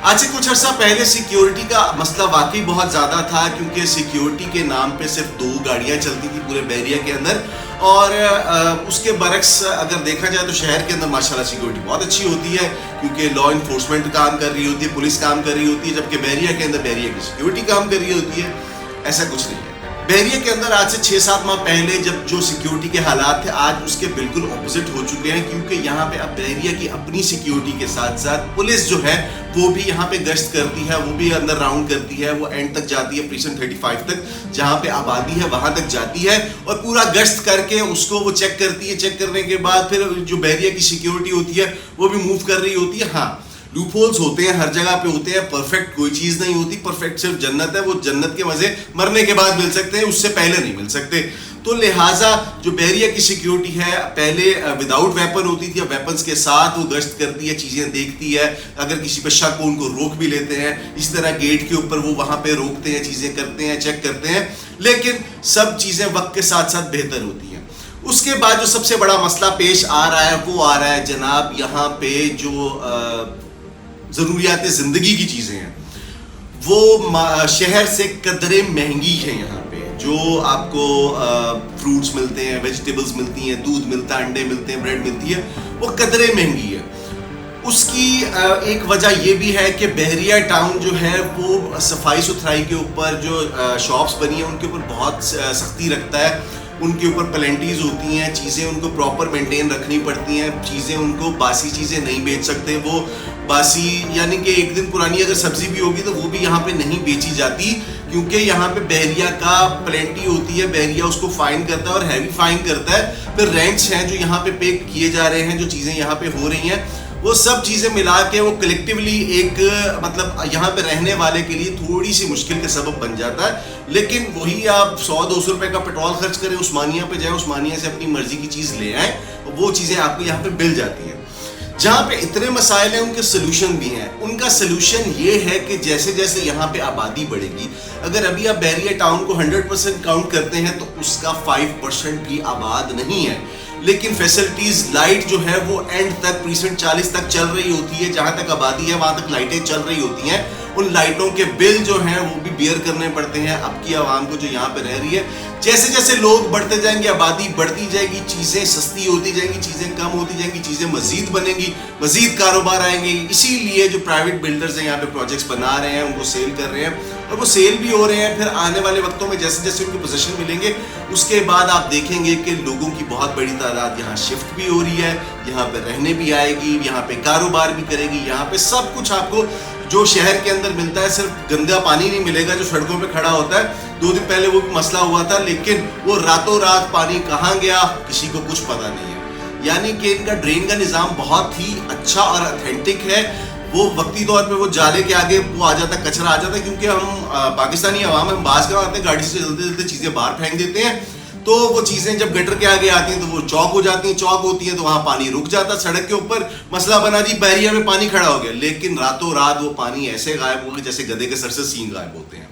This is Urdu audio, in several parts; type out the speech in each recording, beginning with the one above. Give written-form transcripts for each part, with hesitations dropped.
آج سے کچھ عرصہ پہلے سیکیورٹی کا مسئلہ واقعی بہت زیادہ تھا، کیونکہ سیکیورٹی کے نام پہ صرف 2 گاڑیاں چلتی تھی پورے بحریہ کے اندر، اور اس کے برعکس اگر دیکھا جائے تو شہر کے اندر ماشاءاللہ سیکیورٹی بہت اچھی ہوتی ہے، کیونکہ لا انفورسمنٹ کام کر رہی ہوتی ہے، پولیس کام کر رہی ہوتی ہے، جبکہ بحریہ کے اندر بحریہ کی سیکیورٹی کام کر رہی ہوتی ہے. ایسا کچھ نہیں ہے. بحریہ کے اندر آج سے 6-7 ماہ پہلے جب جو سیکیورٹی کے حالات تھے، آج اس کے بالکل اپوزٹ ہو چکے ہیں، کیونکہ یہاں پہ اب بحریہ کی اپنی سیکیورٹی کے ساتھ ساتھ پولیس جو ہے وہ بھی یہاں پہ گشت کرتی ہے، وہ بھی اندر راؤنڈ کرتی ہے، وہ اینڈ تک جاتی ہے، پریسنٹ 35 تک جہاں پہ آبادی ہے وہاں تک جاتی ہے، اور پورا گشت کر کے اس کو وہ چیک کرتی ہے. چیک کرنے کے بعد پھر جو بحریہ کی سیکیورٹی ہوتی ہے وہ بھی موو کر رہی ہوتی ہے. ہاں، لوپ ہولز ہوتے ہیں، ہر جگہ پہ ہوتے ہیں، پرفیکٹ کوئی چیز نہیں ہوتی. پرفیکٹ صرف جنت ہے، وہ جنت کے مزے مرنے کے بعد مل سکتے ہیں، اس سے پہلے نہیں مل سکتے. تو لہٰذا جو بحریہ کی سیکیورٹی ہے پہلے وداؤٹ ویپن ہوتی تھی، اب ویپنز کے ساتھ وہ گشت کرتی ہے، چیزیں دیکھتی ہے، اگر کسی پہ شک ہو ان کو روک بھی لیتے ہیں. اس طرح گیٹ کے اوپر وہ وہاں پہ روکتے ہیں، چیزیں کرتے ہیں، چیک کرتے ہیں، لیکن سب چیزیں وقت کے ساتھ ساتھ بہتر ہوتی ہیں. اس کے بعد جو سب سے بڑا مسئلہ پیش آ رہا ہے وہ آ رہا ہے جناب یہاں پہ جو ضروریات زندگی کی چیزیں ہیں وہ شہر سے قدرے مہنگی ہیں. یہاں پہ جو آپ کو فروٹس ملتے ہیں، ویجیٹیبلز ملتی ہیں، دودھ ملتا ہے، انڈے ملتے ہیں، بریڈ ملتی ہے، وہ قدرے مہنگی ہے. اس کی ایک وجہ یہ بھی ہے کہ بحریہ ٹاؤن جو ہے وہ صفائی ستھرائی کے اوپر جو شاپس بنی ہیں ان کے اوپر بہت سختی رکھتا ہے. ان کے اوپر پلینٹیز ہوتی ہیں، چیزیں ان کو پراپر مینٹین رکھنی پڑتی ہیں، چیزیں ان کو باسی چیزیں نہیں بیچ سکتے. وہ باسی یعنی کہ 1 دن پرانی اگر سبزی بھی ہوگی تو وہ بھی یہاں پہ نہیں بیچی جاتی، کیونکہ یہاں پہ بحریہ کا پلینٹی ہوتی ہے، بحریہ اس کو فائن کرتا ہے اور ہیوی فائن کرتا ہے. پھر رینٹس ہیں جو یہاں پہ پے کیے جا رہے ہیں، جو چیزیں یہاں پہ ہو رہی ہیں، وہ سب چیزیں ملا کے وہ کلیکٹیولی ایک مطلب یہاں پہ رہنے والے کے لیے تھوڑی سی مشکل کا سبب بن جاتا ہے. لیکن وہی آپ 100-200 روپے کا پیٹرول خرچ کریں، عثمانیہ پہ جائیں، عثمانیہ سے اپنی مرضی کی چیز لے آئیں، وہ چیزیں آپ کو یہاں پہ مل جاتی ہیں. جہاں پہ اتنے مسائل ہیں ان کے سلوشن بھی ہیں. ان کا سلوشن یہ ہے کہ جیسے جیسے یہاں پہ آبادی بڑھے گی، اگر ابھی آپ بحریہ ٹاؤن کو 100% کاؤنٹ کرتے ہیں تو اس کا 5% بھی آباد نہیں ہے. لیکن فیسلٹیز لائٹ جو ہے وہ اینڈ تک پریسنٹ 40 تک چل رہی ہوتی ہے، جہاں تک آبادی ہے وہاں تک لائٹیں چل رہی ہوتی ہیں. ان لائٹوں کے بل جو ہیں وہ بھی بیئر کرنے پڑتے ہیں اب کی عوام کو جو یہاں پہ رہ رہی ہے. جیسے جیسے لوگ بڑھتے جائیں گے، آبادی بڑھتی جائے گی، چیزیں سستی ہوتی جائیں گی، چیزیں کم ہوتی جائیں گی، چیزیں مزید بنیں گی، مزید کاروبار آئیں گے. اسی لیے جو پرائیویٹ بلڈرز ہیں یہاں پہ پروجیکٹس بنا رہے ہیں، ان کو سیل کر رہے ہیں، اور وہ سیل بھی ہو رہے ہیں. پھر آنے والے وقتوں میں جیسے جیسے ان کو پوزیشن ملیں گے، اس کے بعد آپ دیکھیں گے کہ لوگوں کی بہت بڑی تعداد یہاں شفٹ بھی ہو رہی ہے، یہاں پہ رہنے بھی آئے گی، یہاں پہ کاروبار بھی کرے گی. یہاں پہ سب کچھ آپ کو جو شہر کے اندر ملتا ہے، صرف گندا پانی نہیں ملے گا جو سڑکوں پہ کھڑا ہوتا ہے. 2 دن پہلے وہ بھی مسئلہ ہوا تھا، لیکن وہ راتوں رات پانی کہاں گیا کسی کو کچھ پتا نہیں ہے. یعنی کہ ان کا ڈرین کا نظام بہت ہی اچھا اور اتھینٹک ہے. وہ وقتی طور پہ وہ جالے کے آگے وہ آ جاتا ہے، کچرا آ جاتا ہے، کیونکہ ہم پاکستانی عوام ہم باز کا آتے ہیں، گاڑی سے چلتے چلتے چیزیں باہر پھینک دیتے ہیں، تو وہ چیزیں جب گٹر کے آگے آتی ہیں تو وہ چوک ہو جاتی ہیں. چوک ہوتی ہیں تو وہاں پانی رک جاتا ہے سڑک کے اوپر. مسئلہ بنا جی بحریہ میں پانی کھڑا ہو گیا، لیکن راتوں رات وہ پانی ایسے غائب ہو گیا جیسے گدھے کے سر سے سینگ غائب ہوتے ہیں.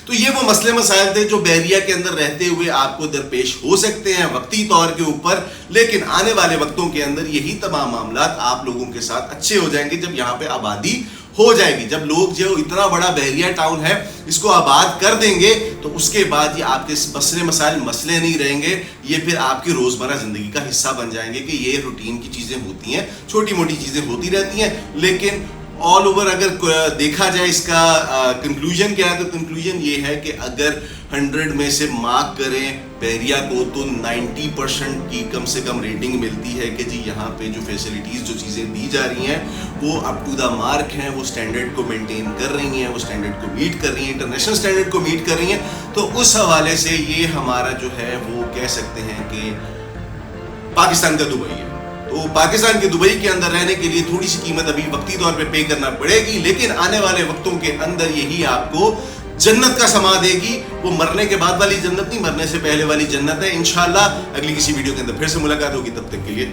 تو یہ وہ مسئلے مسائل تھے جو بحریہ کے اندر رہتے ہوئے آپ کو درپیش ہو سکتے ہیں وقتی طور کے اوپر، لیکن آنے والے وقتوں کے اندر یہی تمام معاملات آپ لوگوں کے ساتھ اچھے ہو جائیں گے جب یہاں پہ آبادی ہو جائے گی. جب لوگ جو اتنا بڑا بحریہ ٹاؤن ہے اس کو آباد کر دیں گے تو اس کے بعد یہ آپ کے مسئلے مسائل مسئلے نہیں رہیں گے، یہ پھر آپ کی روزمرہ زندگی کا حصہ بن جائیں گے کہ یہ روٹین کی چیزیں ہوتی ہیں، چھوٹی موٹی چیزیں ہوتی رہتی ہیں. لیکن آل اوور اگر دیکھا جائے اس کا کنکلوژن کیا ہے، تو کنکلوژن یہ ہے کہ اگر 100 میں سے مارک کریں بحریہ کو تو 90% کی کم سے کم ریٹنگ ملتی ہے کہ جی یہاں پہ جو فیسلٹیز جو چیزیں دی جا رہی ہیں وہ اپ ٹو دا مارک ہیں، وہ سٹینڈرڈ کو مینٹین کر رہی ہیں، وہ سٹینڈرڈ کو میٹ کر رہی ہیں، انٹرنیشنل سٹینڈرڈ کو میٹ کر رہی ہیں. تو اس حوالے سے یہ ہمارا جو ہے وہ کہہ سکتے ہیں کہ پاکستان کا دبئی ہے. تو پاکستان کے دبئی کے اندر رہنے کے لیے تھوڑی سی قیمت ابھی وقتی طور پہ پے کرنا پڑے گی، لیکن آنے والے وقتوں کے اندر یہی آپ کو جنت کا سما دے گی. وہ مرنے کے بعد والی جنت نہیں، مرنے سے پہلے والی جنت ہے. انشاءاللہ اگلی کسی ویڈیو کے اندر پھر سے ملاقات ہوگی، تب تک کے لیے